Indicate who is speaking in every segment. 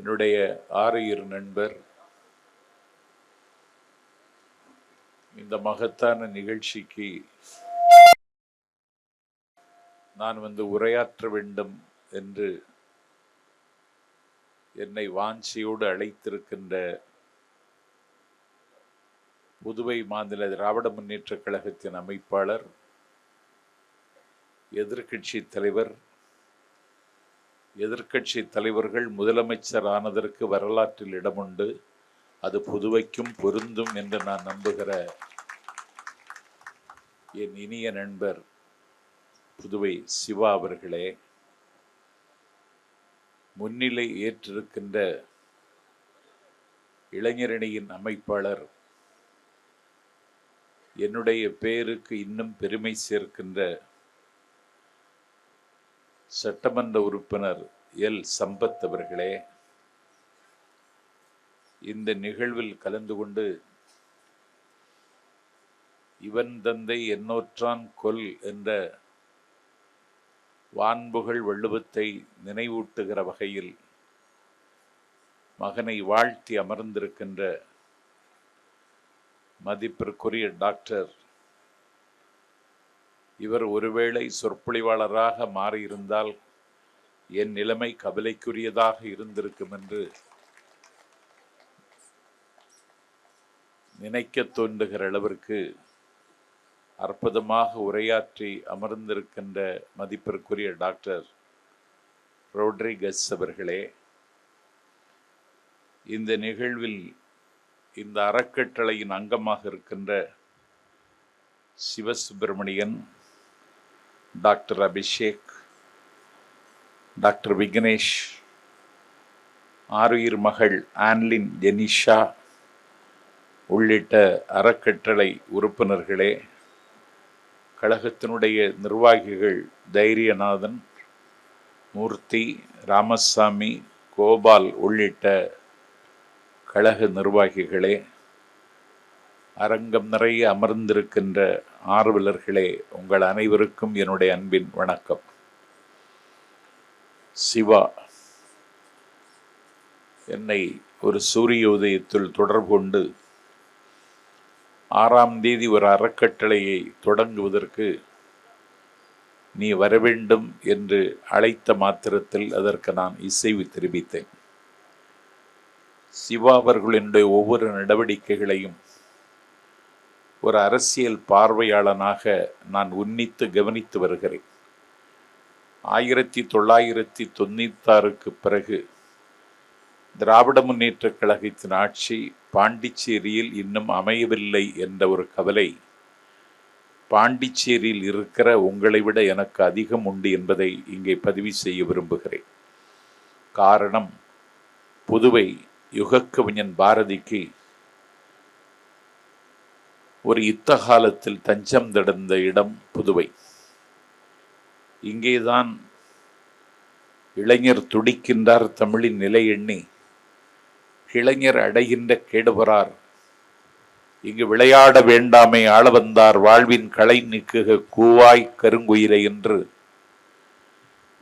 Speaker 1: என்னுடைய ஆரியர் நண்பர் இந்த மகத்தான நிகழ்ச்சிக்கு நான் உரையாற்ற வேண்டும் என்று என்னை வாஞ்சியோடு அழைத்திருக்கின்ற புதுவை மாநில திராவிட முன்னேற்றக் கழகத்தின் அமைப்பாளர், எதிர்க்கட்சி தலைவர், எதிர்க்கட்சி தலைவர்கள் முதலமைச்சர் ஆனதற்கு வரலாற்றில் இடமுண்டு, அது புதுவைக்கும் பொருந்தும் என்று நான் நம்புகிற என் இனிய நண்பர் புதுவை சிவா அவர்களே, முன்னிலை ஏற்றிருக்கின்ற இளைஞரணியின் அமைப்பாளர், என்னுடைய பெயருக்கு இன்னும் பெருமை சேர்க்கின்ற சட்டமன்ற உறுப்பினர் எல் சம்பத் அவர்களே, இந்த நிகழ்வில் கலந்து கொண்டு இவன் தந்தை என்னோற்றான் கொல் என்ற வான்புகழ் வள்ளுவத்தை நினைவூட்டுகிற வகையில் மகனை வாழ்த்தி அமர்ந்திருக்கின்ற மதிப்பிற்குரிய டாக்டர், இவர் ஒருவேளை சொற்பொழிவாளராக மாறியிருந்தால் என் நிலைமை கவலைக்குரியதாக இருந்திருக்கும் என்று நினைக்க தோன்றுகிற அளவிற்கு அற்புதமாக உரையாற்றி அமர்ந்திருக்கின்ற மதிப்பிற்குரிய டாக்டர் ரோட்ரிகஸ் அவர்களே, இந்த நிகழ்வில் இந்த அறக்கட்டளையின் அங்கமாக இருக்கின்ற சிவசுப்பிரமணியன், டாக்டர் அபிஷேக், டாக்டர் விக்னேஷ், ஆருயிர் மகள் ஆன்லின் ஜெனிஷா உள்ளிட்ட அறக்கட்டளை உறுப்பினர்களே, கழகத்தினுடைய நிர்வாகிகள் தைரியநாதன், மூர்த்தி, ராமசாமி, கோபால் உள்ளிட்ட கழக நிர்வாகிகளே, அரங்கம் நிறைய அமர்ந்திருக்கின்ற ஆர்வலர்களே, உங்கள் அனைவருக்கும் என்னுடைய அன்பின் வணக்கம். சிவா என்னை ஒரு சூரிய உதயத்தில் தொடர்பு கொண்டு 6ஆம் தேதி ஒரு அறக்கட்டளையை தொடங்குவதற்கு நீ வரவேண்டும் என்று அழைத்த மாத்திரத்தில் அதற்கு நான் இசைவு தெரிவித்தேன். சிவா அவர்களினுடைய ஒவ்வொரு நடவடிக்கைகளையும் ஒரு அரசியல் பார்வையாளனாக நான் உன்னித்து கவனித்து வருகிறேன். 1996க்கு பிறகு திராவிட முன்னேற்றக் கழகத்தின் ஆட்சி பாண்டிச்சேரியில் இன்னும் அமையவில்லை என்ற ஒரு கவலை பாண்டிச்சேரியில் இருக்கிற உங்களை விட எனக்கு அதிகம் உண்டு என்பதை இங்கே பதிவு செய்ய விரும்புகிறேன். காரணம், புதுவை யுகக்கவிஞன் பாரதிக்கு ஒரு யுத்த காலத்தில் தஞ்சம் தடந்த இடம் புதுவை. இங்கேதான் இளைஞர் துடிக்கின்றார் தமிழின் நிலை எண்ணி, இளைஞர் அடைகின்ற கேடுபறார், இங்கு விளையாட வேண்டாமை ஆள வந்தார், வாழ்வின் களை நீக்குக கூவாய் கருங்குயிரை என்று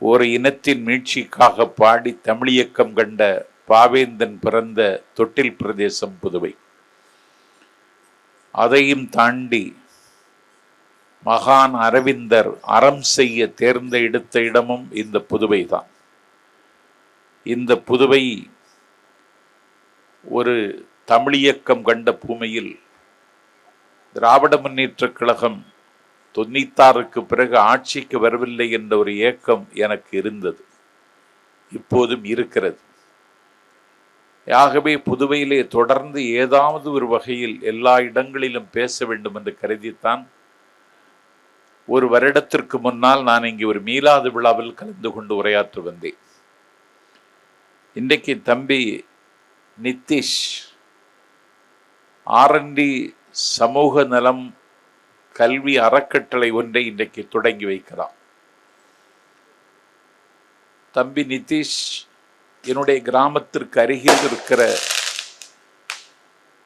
Speaker 1: ஒரு இனத்தின் மீட்சிக்காக பாடி தமிழியக்கம் கண்ட பாவேந்தன் பிறந்த தொட்டில் பிரதேசம் புதுவை. அதையும் தாண்டி மகான் அரவிந்தர் அறம் செய்ய தேர்ந்த எடுத்த இடமும் இந்த புதுவை தான். இந்த புதுவை ஒரு தமிழியக்கம் கண்ட பூமியில் திராவிட முன்னேற்றக் கழகம் 96க்கு பிறகு ஆட்சிக்கு வரவில்லை என்ற ஒரு ஏக்கம் எனக்கு இருந்தது, இப்போதும் இருக்கிறது. ஆகவே புதுவையிலே தொடர்ந்து ஏதாவது ஒரு வகையில் எல்லா இடங்களிலும் பேச வேண்டும் என்று கருதித்தான் ஒரு வருடத்திற்கு முன்னால் நான் இங்கே ஒரு மீலாது விழாவில் கலந்து கொண்டு உரையாற்ற வந்தேன். இன்றைக்கு தம்பி நிதிஷ் R&D சமூக நலம் கல்வி அறக்கட்டளை ஒன்றை இன்றைக்கு தொடங்கி வைக்கிறான். தம்பி நிதிஷ் என்னுடைய கிராமத்திற்கு அருகில் இருக்கிற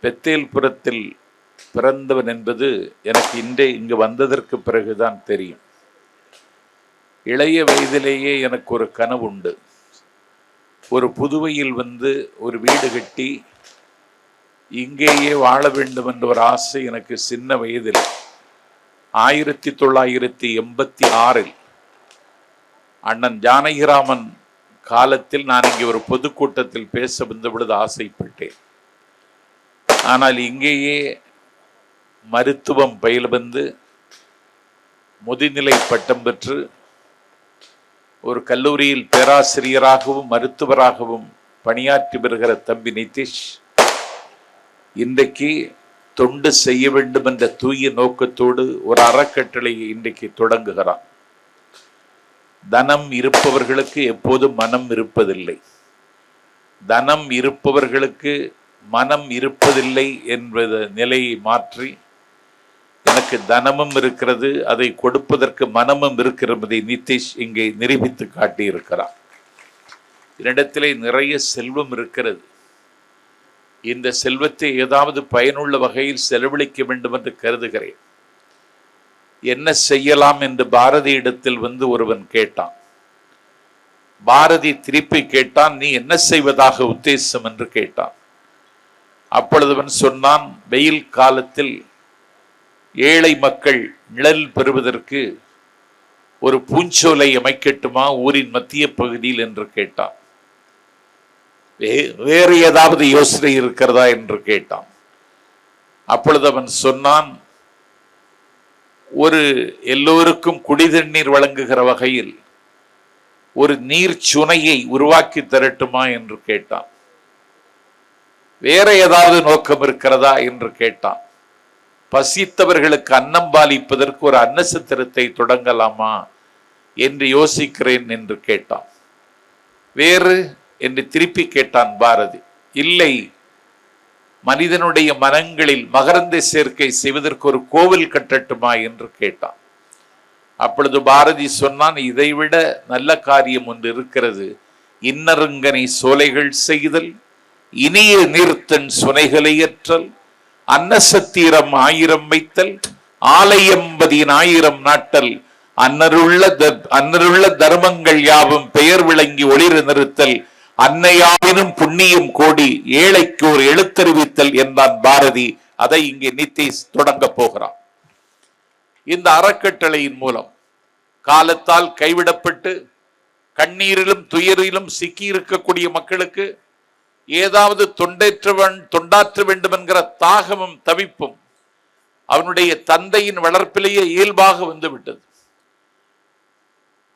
Speaker 1: பெத்தேல்புரத்தில் பிறந்தவன் என்பது எனக்கு இங்கு வந்ததற்கு பிறகுதான் தெரியும். இளைய வயதிலேயே எனக்கு ஒரு கனவு உண்டு. ஒரு புதுவையில் வந்து ஒரு வீடு கட்டி இங்கேயே வாழ வேண்டும் என்ற ஒரு ஆசை எனக்கு சின்ன வயதில் 1986 அண்ணன் ஜானகிராமன் காலத்தில் நான் இங்கே ஒரு பொதுக்கூட்டத்தில் பேச வந்த பொழுது ஆசைப்பட்டேன். ஆனால் இங்கேயே மருத்துவம் பயில வந்து முதுநிலை பட்டம் பெற்று ஒரு கல்லூரியில் பேராசிரியராகவும் மருத்துவராகவும் பணியாற்றி வருகிற தம்பி நிதிஷ் இன்றைக்கு தொண்டு செய்ய வேண்டும் என்ற தூய நோக்கத்தோடு ஒரு அறக்கட்டளையை இன்றைக்கு தொடங்குகிறான். தனம் இருப்பவர்களுக்கு எப்போதும் மனம் இருப்பதில்லை, தனம் இருப்பவர்களுக்கு மனம் இருப்பதில்லை என்பத நிலையை மாற்றி எனக்கு தனமும் இருக்கிறது, அதை கொடுப்பதற்கு மனமும் இருக்கிறதை நிதிஷ் இங்கே நிரூபித்து காட்டியிருக்கிறார். என்னிடத்திலே நிறைய செல்வம் இருக்கிறது, இந்த செல்வத்தை ஏதாவது பயனுள்ள வகையில் செலவழிக்க வேண்டும் என்று கருதுகிறேன். என்ன செய்யலாம் என்று பாரதியிடத்தில் வந்து ஒருவன் கேட்டான். பாரதி திருப்பி கேட்டான், நீ என்ன செய்வதாக உத்தேசம் என்று கேட்டான். அப்பொழுதுவன் சொன்னான், வெயில் காலத்தில் ஏழை மக்கள் நிழல் பெறுவதற்கு ஒரு பூஞ்சோலை அமைக்கட்டுமா ஊரின் மத்திய பகுதியில் என்று கேட்டான். வேறு ஏதாவது யோசனை இருக்கிறதா என்று கேட்டான். அப்பொழுது அவன் சொன்னான், ஒரு எல்லோருக்கும் குடிதண்ணீர் வழங்குகிற வகையில் ஒரு நீர் சுனையை உருவாக்கி தரட்டுமா என்று கேட்டான். வேற ஏதாவது நோக்கம் இருக்கிறதா என்று கேட்டான். பசித்தவர்களுக்கு அன்னம் பாலிப்பதற்கு ஒரு அன்னசத்திரத்தை தொடங்கலாமா என்று யோசிக்கிறேன் என்று கேட்டான். வேறு என்று திருப்பி கேட்டான் பாரதி. இல்லை, மனிதனுடைய மனங்களில் மகரந்த சேர்க்கை செய்வதற்கு ஒரு கோவில் கட்டட்டுமா என்று கேட்டான். அப்பொழுது பாரதி சொன்னான், இதைவிட நல்ல காரியம் ஒன்று இருக்கிறது. இன்னருங்கனை சோலைகள் செய்தல், இனிய நீர்த்தன் சுனைகளை ஏற்றல், அன்னசத்திரம் 1000 வைத்தல், ஆலயம்பதியின் 1000 நாட்டல், அன்னருள்ள தர்மங்கள் யாவும் பெயர் விளங்கி ஒளிர நிறுத்தல், அன்னையாவினும் புண்ணியம் கோடி ஏழைக்கு ஒரு எழுத்தறிவித்தல் என்றான் பாரதி. அதை இங்கே நிதிஷ் தொடங்க போகிறான். இந்த அறக்கட்டளையின் மூலம் காலத்தால் கைவிடப்பட்டு கண்ணீரிலும் துயரிலும் சிக்கி இருக்கக்கூடிய மக்களுக்கு ஏதாவது தொண்டாற்ற வேண்டும் என்கிற தாகமும் தவிப்பும் அவனுடைய தந்தையின் வளர்ப்பிலேயே இயல்பாக வந்துவிட்டது.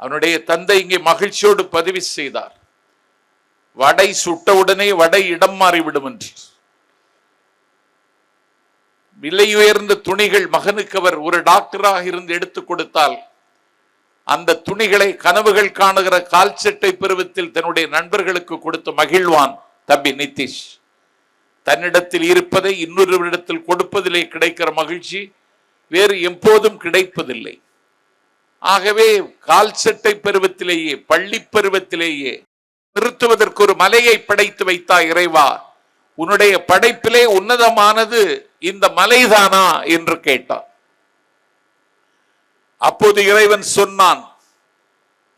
Speaker 1: அவனுடைய தந்தை இங்கே மகிழ்ச்சியோடு பதிவு செய்தார், வடை சுட்டவுடனே வடை இடம் மாறிவிடும் என்று. விலை உயர்ந்த துணிகள் மகனுக்கு அவர் ஒரு டாக்டராக இருந்து எடுத்துக் கொடுத்தால் அந்த துணிகளை கனவுகள் காணுகிற கால் சட்டை பருவத்தில் தன்னுடைய நண்பர்களுக்கு கொடுத்து மகிழ்வான் தம்பி நிதிஷ். தன்னிடத்தில் இருப்பதை இன்னொருவரிடத்தில் கொடுப்பதிலே கிடைக்கிற மகிழ்ச்சி வேறு எப்போதும் கிடைப்பதில்லை. ஆகவே கால் சட்டை பருவத்திலேயே பள்ளி பருவத்திலேயே நிறுத்துவதற்கு ஒரு மலையை படைத்து வைத்தாய் இறைவா, உன்னுடைய படைப்பிலே உன்னதமானது இந்த மலைதானா என்று கேட்டான். அப்போது இறைவன் சொன்னான்,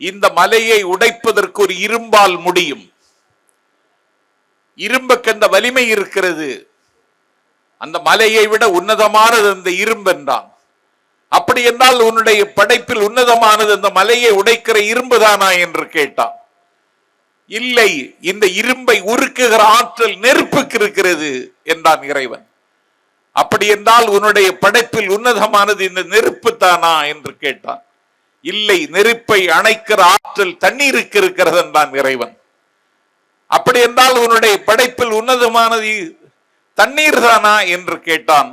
Speaker 1: இந்த மலையை உடைப்பதற்கு ஒரு இரும்பால் முடியும், இரும்புக்கு அந்த வலிமை இருக்கிறது, அந்த மலையை விட உன்னதமானது அந்த இரும்பு என்றான். அப்படி என்றால் உன்னுடைய படைப்பில் உன்னதமானது அந்த மலையை உடைக்கிற இரும்பு தானா என்று கேட்டான். இல்லை, இந்த இரும்பை உருக்குகிற ஆற்றல் நெருப்புக்கு இருக்கிறது என்றான் இறைவன். அப்படி என்றால் உன்னுடைய படைப்பில் உன்னதமானது இந்த நெருப்பு தானா என்று கேட்டான். இல்லை, நெருப்பை அணைக்கிற ஆற்றல் தண்ணீருக்கு இருக்கிறது என்றான் இறைவன். அப்படி என்றால் உன்னுடைய படைப்பில் உன்னதமானது தண்ணீர் தானா என்று கேட்டான்.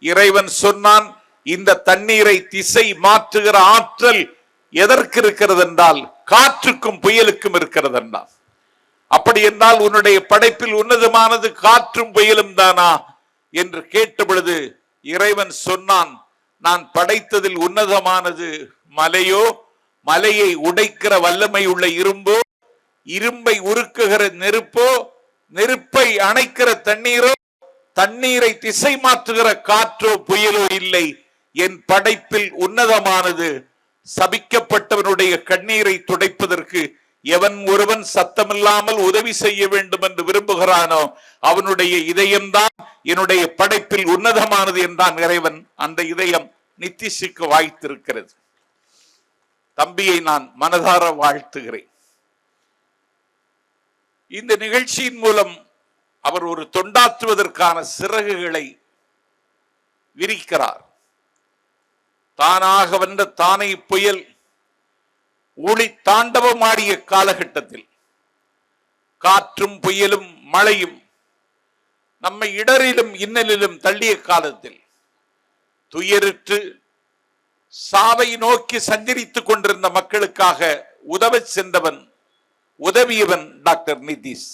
Speaker 1: இறைவன் சொன்னான், இந்த தண்ணீரை திசை மாற்றுகிற ஆற்றல் எதற்கு இருக்கிறது என்றால் காற்றுக்கும் புயலுக்கும் இருக்கிறது என்றால். அப்படி என்றால் உன்னுடைய படைப்பில் உன்னதமானது காற்றும் புயலும் தானா என்று கேட்ட பொழுது இறைவன் சொன்னான், நான் படைத்ததில் உன்னதமானது மலையோ, மலையை உடைக்கிற வல்லமை உள்ள இரும்போ, இரும்பை உருக்குகிற நெருப்போ, நெருப்பை அணைக்கிற தண்ணீரோ, தண்ணீரை திசை மாற்றுகிற காற்றோ புயலோ இல்லை. என் படைப்பில் உன்னதமானது சபிக்கப்பட்டவனுடைய கண்ணீரை துடைப்பதற்கு எவன் ஒருவன் சத்தமில்லாமல் உதவி செய்ய வேண்டும் என்று விரும்புகிறானோ அவனுடைய இதயம்தான் என்னுடைய படைப்பில் உன்னதமானது என்றான் இறைவன். அந்த இதயம் நித்திஷுக்கு வாய்த்திருக்கிறது. தம்பியை நான் மனதார வாழ்த்துகிறேன். இந்த நிகழ்ச்சியின் மூலம் அவர் ஒரு தொண்டாற்றுவதற்கான சிறகுகளை விரிக்கிறார். தானாக வந்த தானை புயல் ஒளி தாண்டவமாடிய காலகட்டத்தில் காற்றும் புயலும் மழையும் நம்மை இடரிலும் இன்னலிலும் தள்ளிய காலத்தில் துயருற்று சாவை நோக்கி சஞ்சரித்துக் கொண்டிருந்த மக்களுக்காக உதவ சென்றவன், உதவியவன் டாக்டர் நிதிஷ்.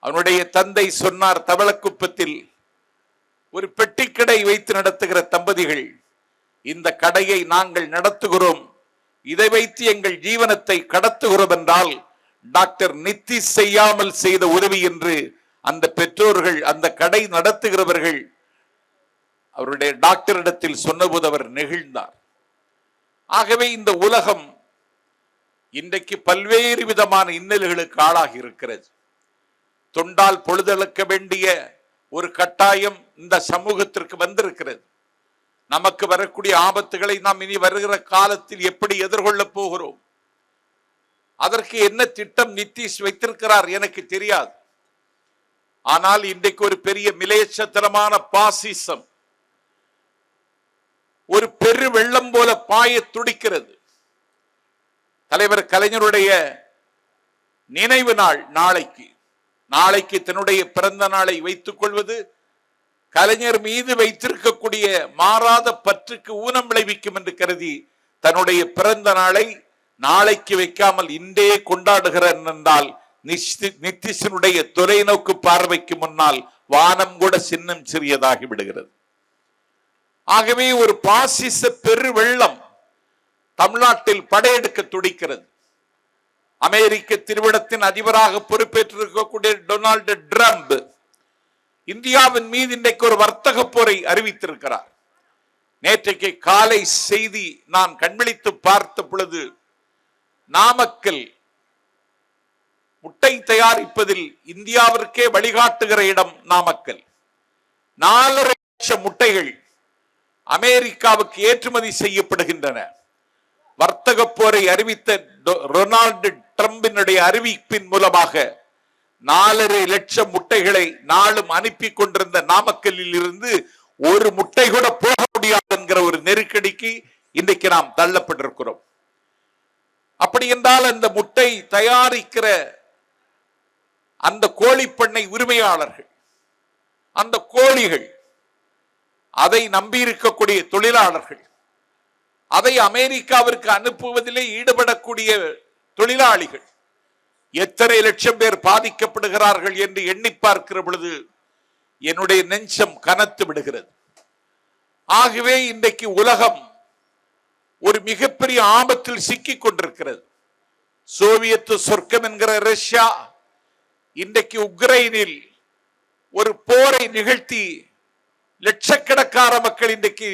Speaker 1: அவனுடைய தந்தை சொன்னார், தவளக்குப்பத்தில் ஒரு பெட்டிக்கடை வைத்து நடத்துகிற தம்பதிகள், இந்த கடையை நாங்கள் நடத்துகிறோம், இதை வைத்து எங்கள் ஜீவனத்தை கடத்துகிறோம் என்றால் டாக்டர் நிதிஷ் செய்யாமல் செய்த உதவி என்று அந்த பெற்றோர்கள், அந்த கடை நடத்துகிறவர்கள் அவருடைய டாக்டரிடத்தில் சொன்னபோது அவர் நெகிழ்ந்தார். ஆகவே இந்த உலகம் இன்றைக்கு பல்வேறு விதமான இன்னல்களுக்கு ஆளாகி இருக்கிறது. தொண்டால் பொழுதளக்க வேண்டிய ஒரு கட்டாயம் இந்த சமூகத்திற்கு வந்திருக்கிறது. நமக்கு வரக்கூடிய ஆபத்துகளை நாம் இனி வருகிற காலத்தில் எப்படி எதிர்கொள்ளப் போகிறோம், அதற்கு என்ன திட்டம் நிதிஷ் வைத்திருக்கிறார் எனக்கு தெரியாது. ஆனால் இன்றைக்கு ஒரு பெரிய மிலேச்சத்தனமான பாசிசம் ஒரு பெரு வெள்ளம் போல பாய துடிக்கிறது. தலைவர் கலைஞருடைய நினைவு நாள் நாளைக்கு தன்னுடைய பிறந்த நாளை வைத்துக் கொள்வது கலைஞர் மீது வைத்திருக்கக்கூடிய மாறாத பற்றுக்கு ஊனம் விளைவிக்கும் என்று கருதி தன்னுடைய பிறந்த நாளை நாளைக்கு வைக்காமல் இன்றே கொண்டாடுகிறார் என்றால் நிதிஷனுடைய தொலைநோக்கு பார்வைக்கு முன்னால் வானம் கூட சின்னம் சிறியதாகி விடுகிறது. ஆகவே ஒரு பாசிச பெரு வெள்ளம் தமிழ்நாட்டில் படையெடுக்க துடிக்கிறது. அமெரிக்க திருவிடத்தின் அதிபராக பொறுப்பேற்றிருக்கக்கூடிய டொனால்டு டிரம்ப் இந்தியாவின் மீது இன்றைக்கு ஒரு வர்த்தக போரை அறிவித்திருக்கிறார். நேற்றைக்கு காலை செய்தி நான் கண்விழித்து பார்த்த பொழுது, நாமக்கல் முட்டை தயாரிப்பதில் இந்தியாவிற்கே வழிகாட்டுகிற இடம் நாமக்கல். 4.5 லட்சம் முட்டைகள் அமெரிக்காவுக்கு ஏற்றுமதி செய்யப்படுகின்றன. வர்த்தக போரை அறிவித்த டொனால்டு டிரம்பினுடைய அறிவிப்பின் மூலமாக 4.5 லட்சம் முட்டைகளை நாளும் அனுப்பி கொண்டிருந்த நாமக்கல்லில் இருந்து ஒரு முட்டை கூட போக முடியாது என்கிற ஒரு நெருக்கடிக்கு இன்றைக்கு நாம் தள்ளப்பட்டிருக்கிறோம். அப்படி என்றால் அந்த முட்டை தயாரிக்கிற அந்த கோழி பண்ணை உரிமையாளர்கள், அந்த கோழிகள், அதை நம்பியிருக்கக்கூடிய தொழிலாளர்கள், அதை அமெரிக்காவிற்கு அனுப்புவதிலே ஈடுபடக்கூடிய தொழிலாளிகள், எத்தனை லட்சம் பேர் பாதிக்கப்படுகிறார்கள் என்று எண்ணி பார்க்கிற பொழுது என்னுடைய நெஞ்சம் கனத்து விடுகிறது. ஆகவே இன்றைக்கு உலகம் ஒரு மிகப்பெரிய ஆபத்தில் சிக்கிக் கொண்டிருக்கிறது. சோவியத் சொர்க்கம் என்கிற ரஷ்யா இன்றைக்கு உக்ரைனில் ஒரு போரை நிகழ்த்தி லட்சக்கணக்கான மக்கள் இன்றைக்கு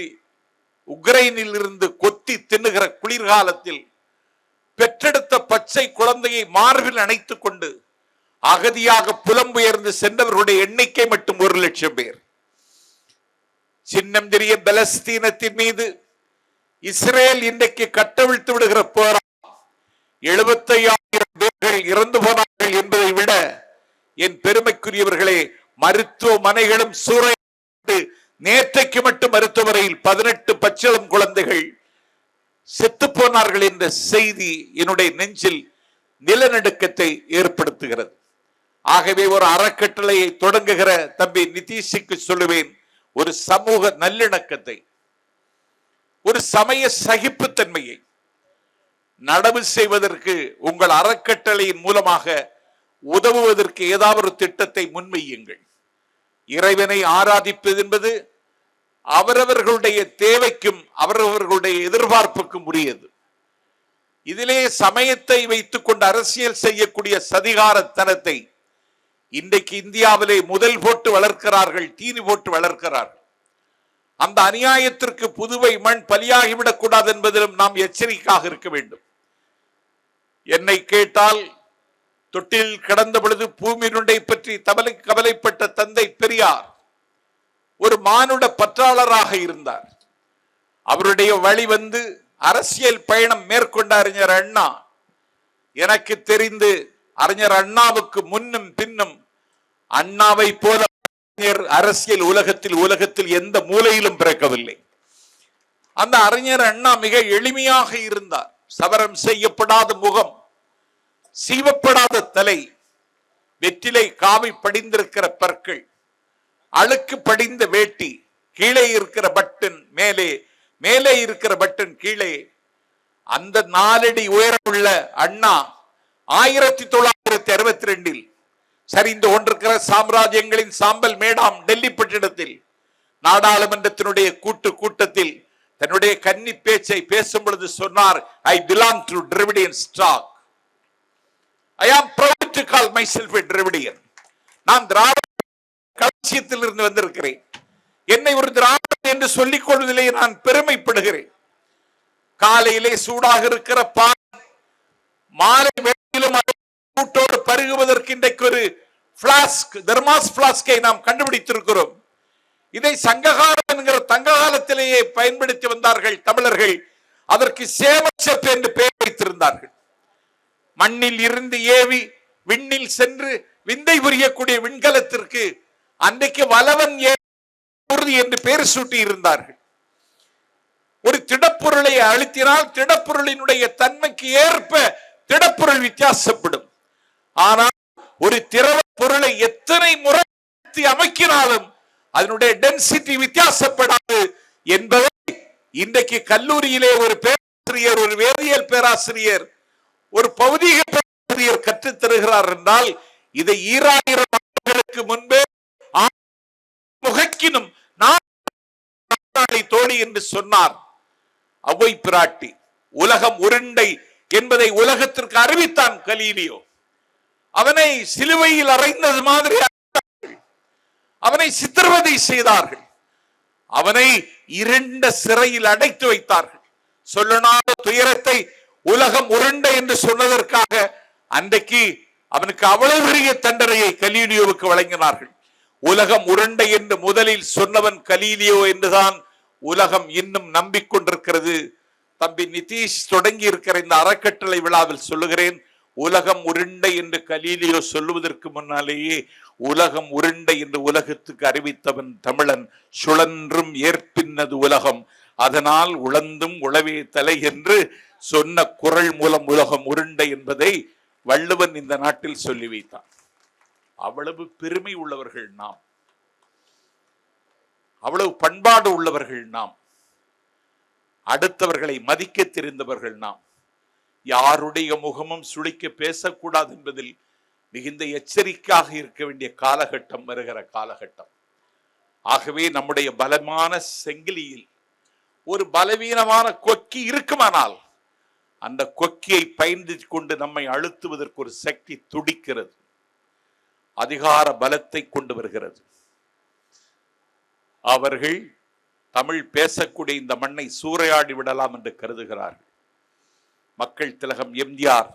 Speaker 1: உக்ரைனில் இருந்து கொத்தி தின்னுகிற குளிர்காலத்தில் பெற்றெடுத்த பச்சை குழந்தையை மார்பில் அணைத்துக் கொண்டு அகதியாக புலம்பெயர்ந்து சென்றவர்களுடைய எண்ணிக்கை மட்டும் 1 லட்சம் பேர். சின்னம் தெரிய பலஸ்தீனத்தின் மீது இஸ்ரேல் இன்றைக்கு கட்டவிழ்த்து விடுகிற போரா 75,000 பேர்கள் இறந்து போனார்கள் என்பதை விட என் பெருமைக்குரியவர்களே, மருத்துவமனைகளும் சூறையாடப்பட்டு நேற்றைக்கு மட்டும் மருத்துவமனையில் 18 பச்சிளம் குழந்தைகள் செத்து போனார்கள் என்ற செய்தி என்னுடைய நெஞ்சில் நிலநடுக்கத்தை ஏற்படுத்துகிறது. ஆகவே ஒரு அறக்கட்டளையை தொடங்குகிற தம்பி நிதிஷுக்கு சொல்லுவேன், ஒரு சமூக நல்லிணக்கத்தை, ஒரு சமய சகிப்புத்தன்மையை நடவு செய்வதற்கு உங்கள் அறக்கட்டளையின் மூலமாக உதவுவதற்கு ஏதாவது ஒரு திட்டத்தை முன்வையுங்கள். இறைவனை ஆராதிப்பது என்பது அவரவர்களுடைய தேவைக்கும் அவரவர்களுடைய எதிர்பார்ப்புக்கும் உரியது. இதிலே சமயத்தை வைத்துக் கொண்டு அரசியல் செய்யக்கூடிய சதிகாரத்தனத்தை இன்றைக்கு இந்தியாவிலே முதல் போட்டு வளர்க்கிறார்கள், தீனி போட்டு வளர்க்கிறார்கள். அந்த அநியாயத்திற்கு புதுவை மண் பலியாகிவிடக் கூடாது என்பதிலும் நாம் எச்சரிக்கையாக இருக்க வேண்டும். என்னை கேட்டால் தொட்டில் கிடந்த பொழுது பூமியினுண்டை பற்றி கவலைப்பட்ட தந்தை பெரியார் ஒரு மானுட பற்றாளராக இருந்தார். அவருடைய வழி வந்து அரசியல் பயணம் மேற்கொண்ட அறிஞர் அண்ணா. எனக்கு தெரிந்து அறிஞர் அண்ணாவுக்கு முன்னும் பின்னும் அண்ணாவை போல அரசியல் உலகத்தில் எந்த மூலையிலும் பிறக்கவில்லை. அந்த அறிஞர் அண்ணா மிக எளிமையாக இருந்தார். சவரம் செய்யப்படாத முகம், சீவப்படாத தலை, வெற்றிலை காவி படிந்திருக்கிற பற்கள், அழுக்கு படிந்த வேட்டி, கீழே இருக்கிற பட்டன் மேலே, மேலே இருக்கிற பட்டன் கீழே. அந்த 4 அடி உயரமுள்ள அண்ணா 1962 சரிந்து கொண்டிருக்கிற சாம்ராஜ்யங்களின் சாம்பல் மேடாம் டெல்லி பட்டினத்தில் நாடாளுமன்றத்தினுடைய கூட்டத்தில் தன்னுடைய கன்னி பேச்சை பேசும் பொழுது சொன்னார், I belong to Dravidian stock. I am proud to call myself a Dravidian. நான் திராவிட களஞ்சியத்தில் இருந்து வந்திருக்கிறேன். என்னை ஒரு திராவிடன் என்று சொல்லிக் கொள்வதிலே நான் பெருமைப்படுகிறேன். காலையிலே சூடாக இருக்கிற பால் மாலை வேளையிலும் கூட்டோடு பருகுவதற்கு இன்றைக்கு ஒரு பிளாஸ்க், தெர்மாஸ் பிளாஸ்கை நாம் கண்டுபிடித்திருக்கிறோம். இதை சங்ககாலம் என்கிற தங்க காலத்திலேயே பயன்படுத்தி வந்தார்கள் தமிழர்கள். அதற்கு சேமச்சப் என்று பெயர் வைத்திருந்தார்கள். மண்ணில் இருந்து ஏவி விண்ணில் சென்று விந்தை புரியக்கூடிய விண்கலத்திற்கு அன்றைக்கு வலவன் உறுதி என்று பெயர் சூட்டி இருந்தார்கள். ஒரு திடப்பொருளை அழுத்தினால் திடப்பொருளினுடைய தன்மைக்கு ஏற்ப திடப்பொருள் வித்தியாசப்படும். ஆனால் ஒரு திரவ பொருளை எத்தனை முறை அமைக்கினாலும் அதனுடைய டென்சிட்டி வித்தியாசப்படாது என்பதை இன்றைக்கு கல்லூரியிலே ஒரு பேராசிரியர், ஒரு வேதியியல் பேராசிரியர், ஒரு பௌதீக பேராசிரியர் கற்றுத் தருகிறார் என்றால் இதை 2000 ஆண்டுகளுக்கு முன்பே முகக்கினும் தோழி என்று சொன்னார் அவ்வை பிராட்டி. உலகம் உருண்டை என்பதை உலகத்திற்கு அறிவித்தான் கலீலியோ. அவனை சிலுவையில் அறைந்தது மாதிரி அவனை சித்திரவதை செய்தார்கள். அவனை இருண்ட சிறையில் அடைத்து வைத்தார்கள். சொல்லனாத துயரத்தை உலகம் உருண்டை என்று சொன்னதற்காக அன்றைக்கு அவனுக்கு அவ்வளவு பெரிய தண்டனையை கலீலியோவுக்கு வழங்கினார்கள். உலகம் உருண்டை என்று முதலில் சொன்னவன் கலீலியோ என்றுதான் உலகம் இன்னும் நம்பிக்கொண்டிருக்கிறது. தம்பி நிதிஷ் தொடங்கி இருக்கிற இந்த அறக்கட்டளை விழாவில் சொல்லுகிறேன், உலகம் உருண்டை என்று கலீலியோ சொல்லுவதற்கு முன்னாலேயே உலகம் உருண்டை என்று உலகத்துக்கு அறிவித்தவன் தமிழன். சுழன்றும் ஏற்பின்னது உலகம், அதனால் உழந்தும் உழவே தலை என்று சொன்ன குரல் மூலம் உலகம் உருண்டை என்பதை வள்ளுவன் இந்த நாட்டில் சொல்லி வைத்தான். அவ்வளவு பெருமை உள்ளவர்கள் நாம், அவ்வளவு பண்பாடு உள்ளவர்கள் நாம், அடுத்தவர்களை மதிக்க தெரிந்தவர்கள் நாம். யாருடைய முகமும் சுளிக்க பேசக்கூடாது என்பதில் மிகுந்த எச்சரிக்கையாக இருக்க வேண்டிய காலகட்டம் வருகிற காலகட்டம். ஆகவே நம்முடைய பலமான செங்கிலியில் ஒரு பலவீனமான கொக்கி இருக்குமானால் அந்த கொக்கியை பயன்படுத்தி கொண்டு நம்மை அழுத்துவதற்கு ஒரு சக்தி துடிக்கிறது, அதிகார பலத்தை கொண்டு வருகிறது. அவர்கள் தமிழ் பேசக்கூடிய இந்த மண்ணை சூறையாடி விடலாம் என்று கருதுகிறார்கள். மக்கள் திலகம் எம்ஜிஆர்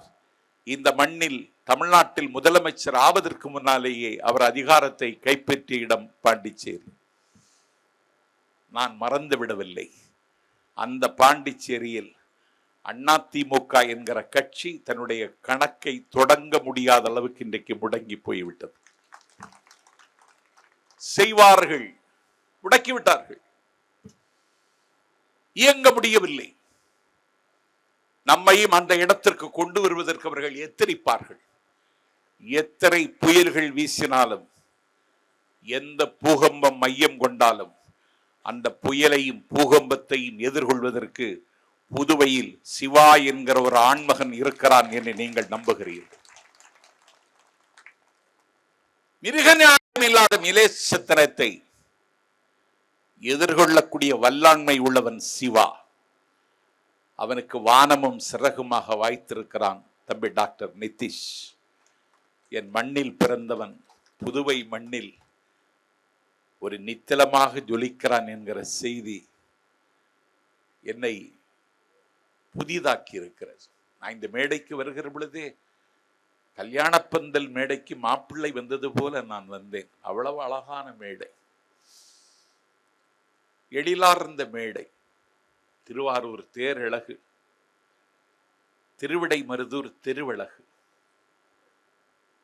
Speaker 1: இந்த மண்ணில் தமிழ்நாட்டில் முதலமைச்சர் ஆவதற்கு முன்னாலேயே அவர் அதிகாரத்தை கைப்பற்றிய இடம் பாண்டிச்சேரி. நான் மறந்து விடவில்லை. அந்த பாண்டிச்சேரியில் அதிமுக என்கிற கட்சி தன்னுடைய கணக்கை தொடங்க முடியாத அளவுக்கு இன்றைக்கு முடங்கி போய்விட்டது. செய்வார்கள், முடக்கிவிட்டார்கள், இயங்க முடியவில்லை. நம்மையும் அந்த இடத்திற்கு கொண்டு வருவதற்கு அவர்கள் எத்தரிப்பார்கள். எத்தனை புயல்கள் வீசினாலும், எந்த பூகம்பம் மையம் கொண்டாலும் அந்த புயலையும் பூகம்பத்தையும் எதிர்கொள்வதற்கு புதுவையில் சிவா என்கிற ஒரு ஆண்மகன் இருக்கிறான் என்று நீங்கள் நம்புகிறீர்கள். மிருக ஞானம் இல்லாத மிலேச்சத்தனத்தை எதிர்கொள்ளக்கூடிய வல்லாண்மை உள்ளவன் சிவா. அவனுக்கு வானமும் சிறகுமாக வாய்த்திருக்கிறான் தம்பி டாக்டர் நிதிஷ். என் மண்ணில் பிறந்தவன் புதுவை மண்ணில் ஒரு நித்திலமாக ஜொலிக்கிறான் என்கிற செய்தி என்னை புதிதாக்கி இருக்கிறது. நான் இந்த மேடைக்கு வருகிற பொழுதே கல்யாணப்பந்தல் மேடைக்கு மாப்பிள்ளை வந்தது போல நான் வந்தேன். அவ்வளவு அழகான மேடை, எழிலார்ந்த மேடை. திருவாரூர் தேரழகு, திருவிடை மருதூர் திருவழகு,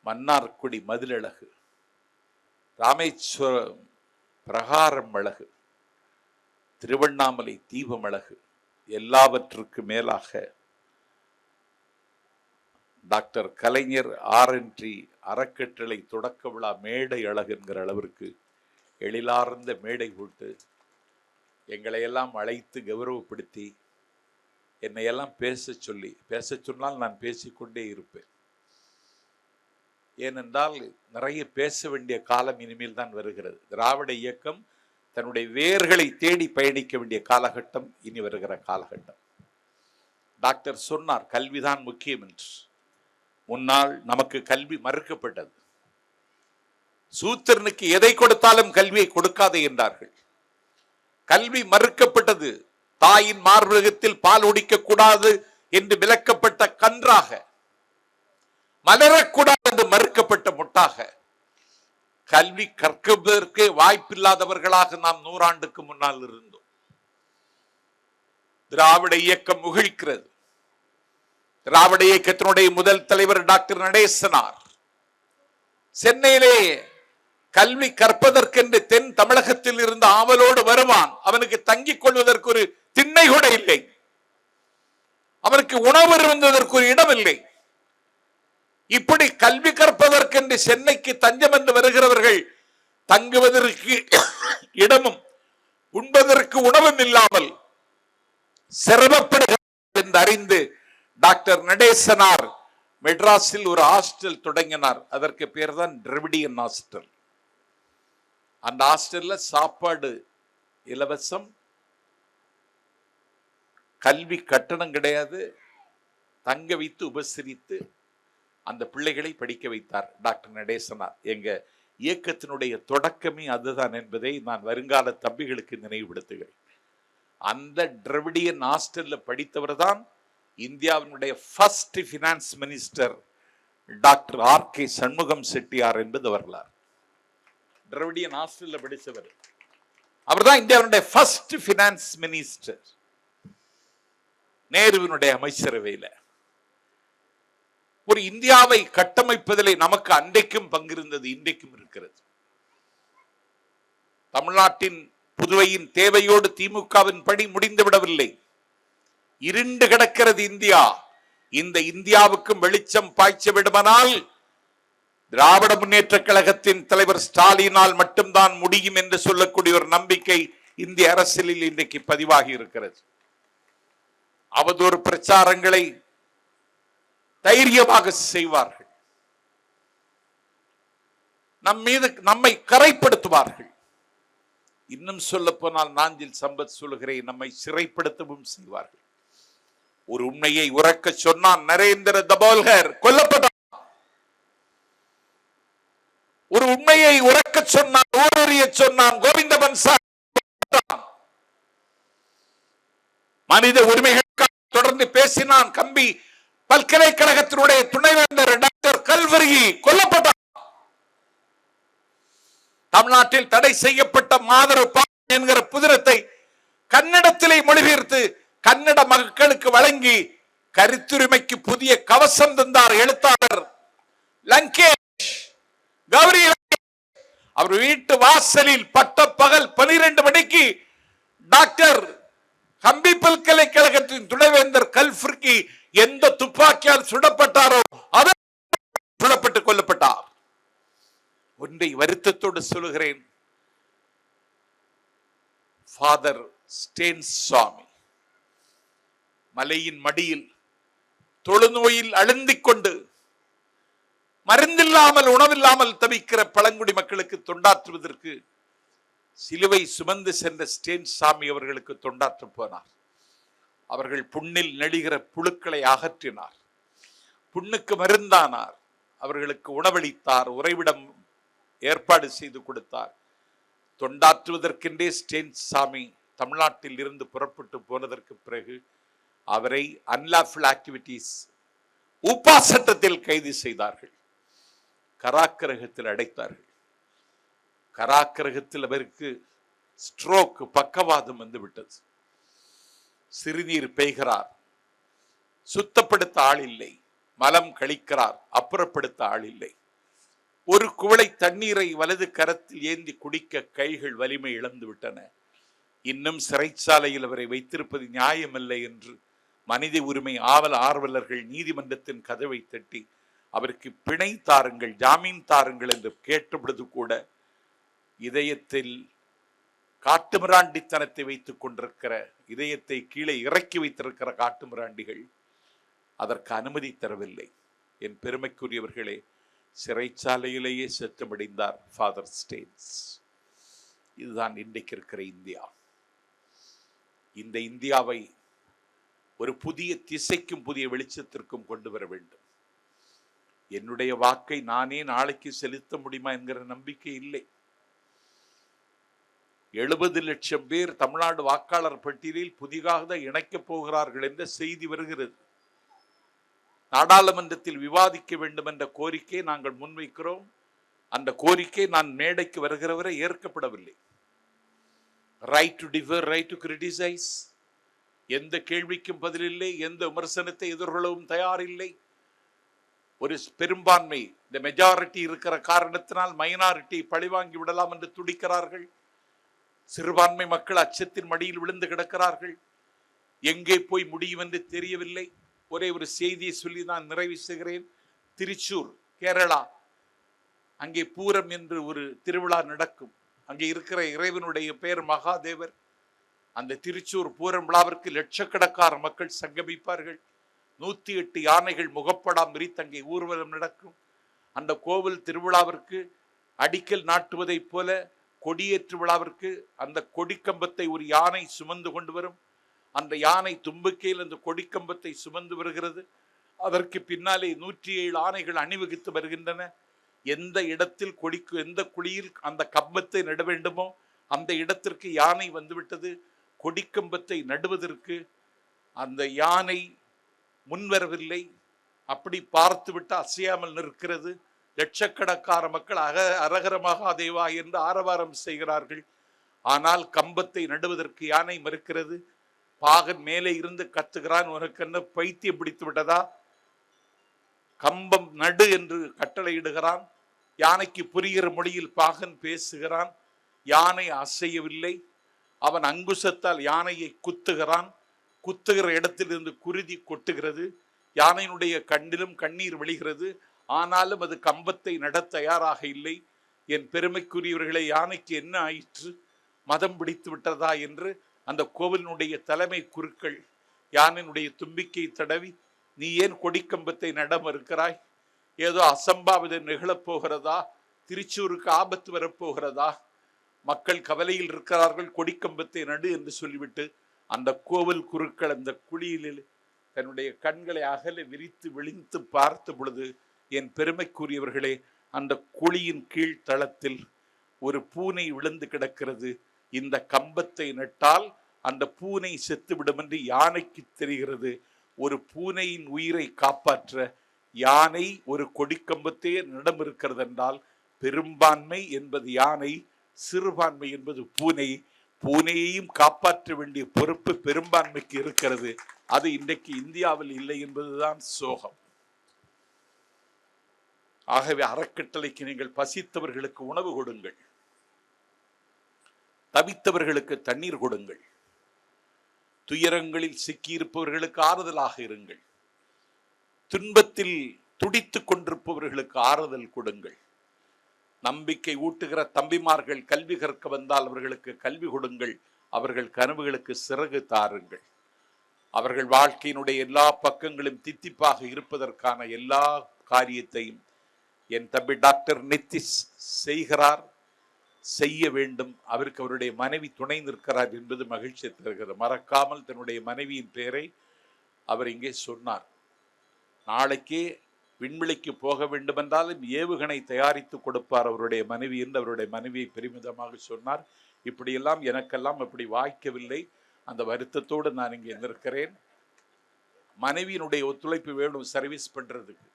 Speaker 1: மன்னார்குடி மதிலழகு, ராமேஸ்வரம் பிரகாரம் அழகு, திருவண்ணாமலை தீபம் அழகு, எல்லாவற்றுக்கு மேலாக டாக்டர் கலைஞர் RNT அறக்கட்டளை தொடக்க விழா மேடை அழகு என்கிற அளவிற்கு எழிலார்ந்த மேடை போட்டு எங்களை எல்லாம் அழைத்து கௌரவப்படுத்தி என்னையெல்லாம் பேச சொன்னால் நான் பேசிக்கொண்டே இருப்பேன். ஏனென்றால் நிறைய பேச வேண்டிய காலம் இனிமேல் தான் வருகிறது. திராவிட இயக்கம் தன்னுடைய வேர்களை தேடி பயணிக்க வேண்டிய காலகட்டம் இனி வருகிற காலகட்டம். டாக்டர் சொன்னார் கல்விதான் முக்கியம் என்று. முன்னால் நமக்கு கல்வி மறுக்கப்பட்டது. சூத்திரனுக்கு எதை கொடுத்தாலும் கல்வியை கொடுக்காதே என்றார்கள். கல்வி மறுக்கப்பட்டது. தாயின் மார்பகத்தில் பால் உடிக்க கூடாது என்று விலக்கப்பட்ட கன்றாக, மலரக்கூடாது என்று மறுக்கப்பட்ட முட்டாக, கல்வி கற்கதற்கு வாய்ப்பில்லாதவர்களாக நாம் 100 ஆண்டுக்கு முன்னால் இருந்தோம். திராவிட இயக்கம் முகிழ்க்கிறது. திராவிட இயக்கத்தினுடைய முதல் தலைவர் டாக்டர் நடேசனார் சென்னையிலே கல்வி கற்பதற்கென்று தென் தமிழகத்தில் இருந்து ஆவலோடு வருவான். அவனுக்கு தங்கிக் கொள்வதற்கு ஒரு திண்ணை கூட இல்லை. அவனுக்கு உணவு இருந்ததற்கு ஒரு இடம் இல்லை. இப்படி கல்வி கற்பதற்கென்று சென்னைக்கு தஞ்சம் என்று வருகிறவர்கள் தங்குவதற்கு இடமும் உண்பதற்கு உணவும் இல்லாமல் சிரமப்படுகிறார்கள் என்று அறிந்து டாக்டர் நடேசனார் மெட்ராஸில் ஒரு ஹாஸ்டல் தொடங்கினார். அதற்கு பேர் தான் டிராவிடியன் ஹாஸ்டல். அந்த ஹாஸ்டல்ல சாப்பாடு இலவசம், கல்வி கட்டணம் கிடையாது. தங்க வைத்து உபசரித்து அந்த பிள்ளைகளை படிக்க வைத்தார் டாக்டர் நடேசனார். எங்க இயக்கத்தினுடைய தொடக்கமே அதுதான் என்பதை நான் வருங்கால தம்பிகளுக்கு நினைவுபடுத்துகிறேன். அந்த டிராவிடியன் ஹாஸ்டல்ல படித்தவர் தான் இந்தியாவினுடைய first finance minister doctor RK Shanmugam Chettiar என்பது வரலாறு. டிராவிடியன் ஹாஸ்டல்ல படித்தவர் அவர் தான் இந்தியாவினுடைய ஃபர்ஸ்ட் பினான்ஸ் மினிஸ்டர். நேருவினுடைய அமைச்சரவையில ஒரு இந்தியாவை கட்டமைப்பதிலே நமக்கு அன்றைக்கும் பங்கிருந்தது, இன்றைக்கும் இருக்கிறது. தமிழ்நாட்டின் புதுவையின் தேவையோடு திமுகவின் பணி முடிந்து விடவில்லை. இருண்டு கிடக்கிறது இந்தியா. இந்த இந்தியாவுக்கும் வெளிச்சம் பாய்ச்ச விடுமானால் திராவிட முன்னேற்ற கழகத்தின் தலைவர் ஸ்டாலினால் மட்டும்தான் முடியும் என்று சொல்லக்கூடிய ஒரு நம்பிக்கை இந்திய அரசியலில் இன்றைக்கு பதிவாகி இருக்கிறது. அவதூறு பிரச்சாரங்களை தைரியமாக செய்வார்கள். நம்மை கரைப்படுத்துவார்கள். இன்னும் சொல்ல போனால் நாஞ்சில் சம்பத் சொல்கிறேன், நம்மை சிறைப்படுத்தவும் செய்வார்கள். ஒரு உண்மையை உறக்க சொன்னான் நரேந்திர தபோல்கர், கொல்லப்பட்டான். ஒரு உண்மையை உறக்க சொன்னான், ஊரறிய சொன்னான், கோவிந்த பன்சால். மனித உரிமைகளுக்காக தொடர்ந்து பேசினான் கம்பி பல்கலைக்கழகத்தினுடைய துணைவேந்தர் டாக்டர் கல்வர்கி, கொல்லப்பட்டான். தமிழ்நாட்டில் தடை செய்யப்பட்ட மாதரு என்கிற புதினத்தை கன்னடத்திலே மொழிபெயர்த்து கன்னட மக்களுக்கு வழங்கி கருத்துரிமைக்கு புதிய கவசம் தந்தார் எழுத்தாளர் லங்கேஷ் கௌரி. அவர் வீட்டு வாசலில் பட்ட பகல் 12 மணிக்கு டாக்டர் கம்பி பல்கலைக்கழகத்தின் துணைவேந்தர் கல்ஃபர்கி எந்த துப்பாக்கியால் சுடப்பட்டாரோ அதை சுடப்பட்டு கொல்லப்பட்டார். ஒன்றை வருத்தத்தோடு சொல்லுகிறேன், ஃபாதர் ஸ்டேன்ஸ் சுவாமி மலையின் மடியில் தொழுநோயில் அழுந்திக் கொண்டு மருந்தில்லாமல் உணவில்லாமல் தவிக்கிற பழங்குடி மக்களுக்கு தொண்டாற்றுவதற்கு சிலுவை சுமந்து சென்ற ஸ்டேன்ஸ் சாமி அவர்களுக்கு தொண்டாற்ற போனார். அவர்கள் புண்ணில் நெடுகிற புழுக்களை அகற்றினார், புண்ணுக்கு மருந்தானார், அவர்களுக்கு உணவளித்தார், உறைவிடம் ஏற்பாடு செய்து கொடுத்தார். தொண்டாற்றுவதற்கென்றே ஸ்டேன்ஸ் சாமி தமிழ்நாட்டில் இருந்து புறப்பட்டு போனதற்கு பிறகு அவரை அன்லாஃபுல் ஆக்டிவிட்டீஸ் உப்பா சட்டத்தில் கைது செய்தார்கள், கராக்கிரகத்தில் அடைத்தார்கள். கராக்கிரகத்தில் அவருக்கு ஸ்ட்ரோக், பக்கவாதம் வந்து விட்டது. சிறுநீர் பெய்கிறார், சுத்தப்படுத்த ஆள் இல்லை. மலம் கழிக்கிறார், அப்புறப்படுத்த ஆள் இல்லை. ஒரு குவளை தண்ணீரை வலது கரத்தில் ஏந்தி குடிக்க கைகள் வலிமை இழந்து விட்டன. இன்னும் சிறைச்சாலையில் அவரை வைத்திருப்பது நியாயமில்லை என்று மனித உரிமை ஆர்வலர்கள் நீதிமன்றத்தின் கதவை தட்டி அவருக்கு பிணை தாருங்கள், ஜாமீன் தாருங்கள் என்று கேட்டபொழுது கூட இதயத்தில் காட்டுமிராண்டித்தனத்தை வைத்துக் கொண்டிருக்கிற, இதயத்தை கீழே இறக்கி வைத்திருக்கிற காட்டுமிராண்டிகள் அதற்கு அனுமதி தரவில்லை. என் பெருமைக்குரியவர்களே, சிறைச்சாலையிலேயே செத்துமடைந்தார் ஃபாதர் ஸ்டேன்ஸ். இதுதான் இன்றைக்கு இருக்கிற இந்தியா. இந்த இந்தியாவை ஒரு புதிய திசைக்கும் புதிய வெளிச்சத்திற்கும் கொண்டு வர வேண்டும். என்னுடைய வாக்கை நானே நாளைக்கு செலுத்த முடியுமா என்கிற நம்பிக்கை இல்லை. 70 லட்சம் பேர் தமிழ்நாடு வாக்காளர் பட்டியலில் புதிதாக இணைக்கப் போகிறார்கள் என்ற செய்தி வருகிறது. நாடாளுமன்றத்தில் விவாதிக்க வேண்டும் என்ற கோரிக்கை நாங்கள் முன்வைக்கிறோம். அந்த கோரிக்கை நான் மேடைக்கு வருகிறவரை ஏற்கப்படவில்லை. Right to differ, right to criticise. எந்த கேள்விக்கும் பதிலில்லை, எந்த விமர்சனத்தை எதிர்கொள்ளவும் தயாரில்லை. ஒரு பெரும்பான்மை, இந்த மெஜாரிட்டி இருக்கிற காரணத்தினால் மைனாரிட்டி பழிவாங்கி விடலாம் என்று துடிக்கிறார்கள். சிறுபான்மை மக்கள் அச்சத்தின் மடியில் விழுந்து கிடக்கிறார்கள். எங்கே போய் முடியும் என்று தெரியவில்லை. ஒரே ஒரு செய்தியை சொல்லி நான் நிறைவு செய்கிறேன். திருச்சூர், கேரளா, அங்கே பூரம் என்று ஒரு திருவிழா நடக்கும். அங்கே இருக்கிற இறைவனுடைய பெயர் மகாதேவர். அந்த திருச்சூர் பூரம் விழாவிற்கு லட்சக்கணக்கான மக்கள் சங்கமிப்பார்கள். 108 யானைகள் முகப்படாம் விரித்து அங்கே ஊர்வலம் நடக்கும். அந்த கோவில் திருவிழாவிற்கு அடிக்கல் நாட்டுவதைப் போல கொடியேற்று விழாவிற்கு அந்த கொடிக்கம்பத்தை ஒரு யானை சுமந்து கொண்டு வரும். அந்த யானை தும்பிக்கையில் அந்த கொடிக்கம்பத்தை சுமந்து வருகிறது. அதற்கு பின்னாலே 107 ஆணைகள் அணிவகுத்து வருகின்றன. எந்த இடத்தில் எந்த குழியில் அந்த கம்பத்தை நட வேண்டுமோ அந்த இடத்திற்கு யானை வந்துவிட்டது. கொடிக்கம்பத்தை நடுவதற்கு அந்த யானை முன்வரவில்லை. அப்படி பார்த்துவிட்டு அசையாமல் நிற்கிறது. லட்சக்கணக்கான மக்கள் அரகர மகாதேவா என்று ஆரவாரம் செய்கிறார்கள். ஆனால் கம்பத்தை நடுவதற்கு யானை மறுக்கிறது. பாகன் மேலே இருந்து கத்துகிறான், உனக்கு என்ன பைத்தியம் பிடித்து விட்டதா, கம்பம் நடு என்று கட்டளையிடுகிறான். யானைக்கு புரிகிற மொழியில் பாகன் பேசுகிறான். யானை அசையவில்லை. அவன் அங்குசத்தால் யானையை குத்துகிறான். குத்துகிற இடத்தில் இருந்து குருதி கொட்டுகிறது. யானையினுடைய கண்ணிலும் கண்ணீர் விழுகிறது. ஆனாலும் அது கம்பத்தை நட தயாராக இல்லை. என் பெருமைக்குரியவர்களை, யானைக்கு என்ன ஆயிற்று, மதம் பிடித்து விட்டதா என்று அந்த கோவிலினுடைய தலைமை குருக்கள் யானையினுடைய தும்பிக்கை தடவி, நீ ஏன் கொடிக்கம்பத்தை நட மறுக்கிறாய், ஏதோ அசம்பாவிதம் நிகழப் போகிறதா, திருச்சூருக்கு ஆபத்து வரப்போகிறதா, மக்கள் கவலையில் இருக்கிறார்கள், கொடிக்கம்பத்தை நடு என்று சொல்லிவிட்டு அந்த கோவில் குருக்கள் அந்த குழியில் தன்னுடைய கண்களை அகல விரித்து விழித்து பார்த்த பொழுது, என் பெருமைக்குரியவர்களே, அந்த குழியின் கீழ் தளத்தில் ஒரு பூனை விழுந்து கிடக்கிறது. இந்த கம்பத்தை நட்டால் அந்த பூனை செத்துவிடும் என்று யானைக்கு தெரிகிறது. ஒரு பூனையின் உயிரை காப்பாற்ற யானை ஒரு கொடிக்கம்பத்தையே நடம் இருக்கிறது என்றால், பெரும்பான்மை என்பது யானை, சிறுபான்மை என்பது பூனை. பூனையையும் காப்பாற்ற வேண்டிய பொறுப்பு பெரும்பான்மைக்கு இருக்கிறது. அது இன்றைக்கு இந்தியாவில் இல்லை என்பதுதான் சோகம். ஆகவே அறக்கட்டளைக்கு நீங்கள் பசித்தவர்களுக்கு உணவு கொடுங்கள், தவித்தவர்களுக்கு தண்ணீர் கொடுங்கள், துயரங்களில் சிக்கியிருப்பவர்களுக்கு ஆறுதலாக இருங்கள், துன்பத்தில் துடித்துக் கொண்டிருப்பவர்களுக்கு ஆறுதல் கொடுங்கள். நம்பிக்கை ஊட்டுகிற தம்பிமார்கள் கல்வி கற்க வந்தால் அவர்களுக்கு கல்வி கொடுங்கள். அவர்கள் கனவுகளுக்கு சிறகு தாருங்கள். அவர்கள் வாழ்க்கையினுடைய எல்லா பக்கங்களும் தித்திப்பாக இருப்பதற்கான எல்லா காரியத்தையும் என் தம்பி டாக்டர் நித்திஷ் செய்கிறார், செய்ய வேண்டும். அவருக்கு அவருடைய மனைவி துணை நிற்கிறார் என்பது மகிழ்ச்சி தருகிறது. மறக்காமல் தன்னுடைய மனைவியின் பெயரை அவர் இங்கே சொன்னார். நாளைக்கே விண்வெளிக்கு போக வேண்டும் என்றாலும் ஏவுகணை தயாரித்து கொடுப்பார் அவருடைய மனைவி என்று அவருடைய மனைவியை பெருமிதமாக சொன்னார். இப்படியெல்லாம் எனக்கெல்லாம் அப்படி வாய்க்கவில்லை. அந்த வருத்தத்தோடு நான் இங்கே நிற்கிறேன். மனைவியினுடைய ஒத்துழைப்பு வேணும் சர்வீஸ் பண்றதுக்கு.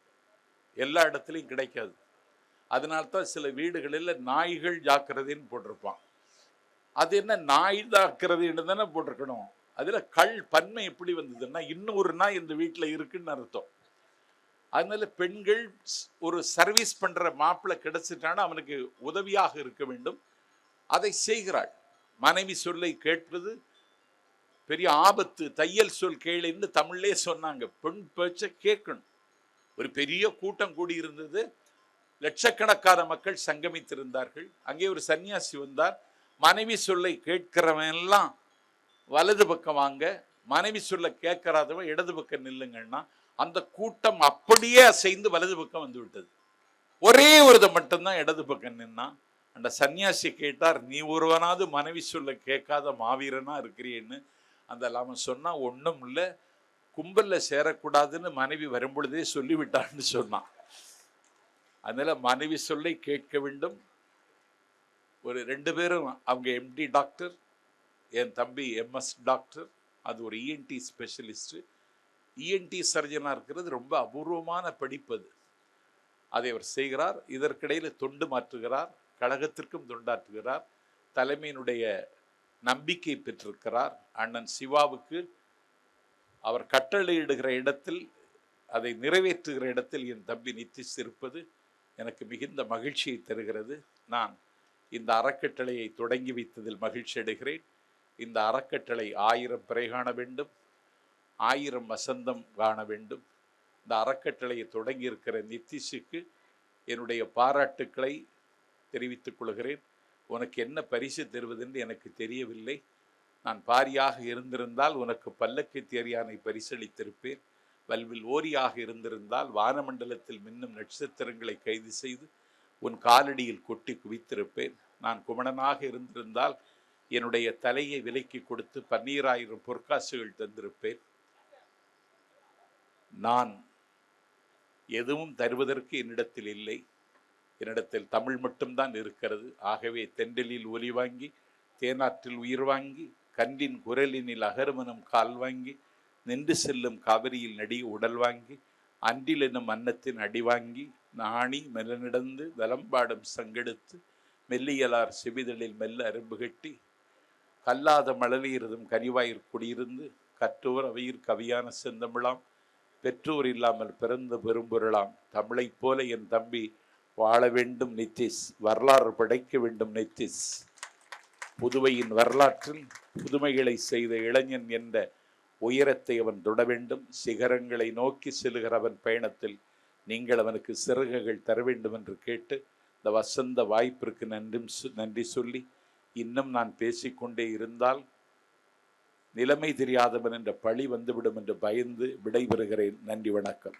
Speaker 1: எல்லா இடத்துலையும் கிடைக்காது. அதனால்தான் சில வீடுகளில் நாய்கள் ஜாக்கிரதைன்னு போட்டிருப்பான். அது என்ன நாய் ஜாக்கிரதைன்னு தானே போட்டிருக்கணும். அதுல பன்மை எப்படி வந்ததுன்னா இன்னும் ஒரு நாய் இந்த வீட்டில் இருக்குன்னு அர்த்தம். அதனால பெண்கள் ஒரு சர்வீஸ் பண்ற மாப்பிள்ளை கிடைச்சிட்டானா அவனுக்கு உதவியாக இருக்க வேண்டும். அதை செய்கிறாள். மனைவி சொல்லை கேட்பது பெரிய ஆபத்து. தையல் சொல் கேளுன்னு தமிழ்லே சொன்னாங்க. பெண் பேச்ச கேட்கணும். ஒரு பெரிய கூட்டம் கூடியிருந்தது. லட்சக்கணக்கான மக்கள் சங்கமித்திருந்தார்கள். அங்கே ஒரு சன்னியாசி வந்தார். மனைவி சொல்லை கேட்கிறவன் எல்லாம் வலது பக்கம் வாங்க, மனைவி சொல்ல கேட்கறாதவன் இடது பக்கம் நில்லுங்கன்னா அந்த கூட்டம் அப்படியே அசைந்து வலது பக்கம் வந்து விட்டது. ஒரே ஒருத மட்டும்தான் இடது பக்கம் நின்னா. அந்த சன்னியாசி கேட்டார், நீ ஒருவனாவது மனைவி சொல்ல கேட்காத மாவீரனா இருக்கிறேன்னு. அந்த அவன் சொன்னா, ஒன்றும் இல்லை, கும்பல்ல சேரக்கூடாதுன்னு மனைவி வரும்பொழுதே சொல்லிவிட்டான்னு சொன்னான். அதனால மனைவி சொல்லை கேட்க வேண்டும். ஒரு 2 பேரும் அவங்க எம்டி டாக்டர், என் தம்பி எம்எஸ் டாக்டர், அது ஒரு இஎன்டி ஸ்பெஷலிஸ்ட். இஎன்டி சர்ஜனா இருக்கிறது ரொம்ப அபூர்வமான படிப்பது. அதை அவர் செய்கிறார். இதற்கிடையில் தொண்டு மாற்றுகிறார், கழகத்திற்கும் தொண்டாற்றுகிறார், தலைமையினுடைய நம்பிக்கை பெற்றிருக்கிறார். அண்ணன் சிவாவுக்கு அவர் கட்டளையிடுகிற இடத்தில், அதை நிறைவேற்றுகிற இடத்தில் என் தம்பி நித்திஷ் இருப்பது எனக்கு மிகுந்த மகிழ்ச்சியை தருகிறது. நான் இந்த அறக்கட்டளையை தொடங்கி வைத்ததில் மகிழ்ச்சி அடைகிறேன். இந்த அறக்கட்டளை 1000 பிறை காண வேண்டும், 1000 வசந்தம் காண வேண்டும். இந்த அறக்கட்டளையை தொடங்கி இருக்கிற நித்திஷுக்கு என்னுடைய பாராட்டுக்களை தெரிவித்துக் கொள்கிறேன். உனக்கு என்ன பரிசு தருவதென்று எனக்கு தெரியவில்லை. நான் பாரியாக இருந்திருந்தால் உனக்கு பல்லக்கு தேரியானை பரிசளித்திருப்பேன். வல்வில் ஓரியாக இருந்திருந்தால் வானமண்டலத்தில் மின்னும் நட்சத்திரங்களை கைது செய்து உன் காலடியில் கொட்டி குவித்திருப்பேன். நான் குமணனாக இருந்திருந்தால் என்னுடைய தலையை விலைக்கு கொடுத்து 12000 பொற்காசுகள் தந்திருப்பேன். நான் எதுவும் தருவதற்கு என்னிடத்தில் இல்லை. என்னிடத்தில் தமிழ் மட்டும்தான் இருக்கிறது. ஆகவே தென்றலில் ஒலி வாங்கி, தேனாற்றில் உயிர் வாங்கி, கன்றின் குரலினில் அகர்மனம் கால் வாங்கி, நின்று செல்லும் காவிரியில் நடி உடல் வாங்கி, அன்றில் என்னும் அன்னத்தின் அடி வாங்கி, நாணி மெல்லனிடந்து வலம்பாடும் சங்கெடுத்து, மெல்லியலார் செவிதழில் மெல்ல அரும்பு கட்டி, கல்லாத மழலையிறதும் கனிவாயிற் குடியிருந்து, கற்றோர் அவையிற் கவியான செந்தமிழாம், பெற்றோர் இல்லாமல் பிறந்த பெரும்பொருளாம், தமிழைப் போல என் தம்பி வாழ வேண்டும் நித்திஷ், வரலாறு படைக்க வேண்டும் நித்திஷ். புதுவையின் வரலாற்றில் புதுமைகளை செய்த இளைஞன் என்ற உயரத்தை அவன் தொட வேண்டும். சிகரங்களை நோக்கி செல்கிற அவன் பயணத்தில் நீங்கள் அவனுக்கு சிறகுகள் தர வேண்டும் என்று கேட்டு இந்த வசந்த வாய்ப்பிற்கு நன்றி சொல்லி, இன்னும் நான் பேசிக்கொண்டே இருந்தால் நிலைமை தெரியாதவன் என்ற பழி வந்துவிடும் என்று பயந்து விடைபெறுகிறேன். நன்றி, வணக்கம்.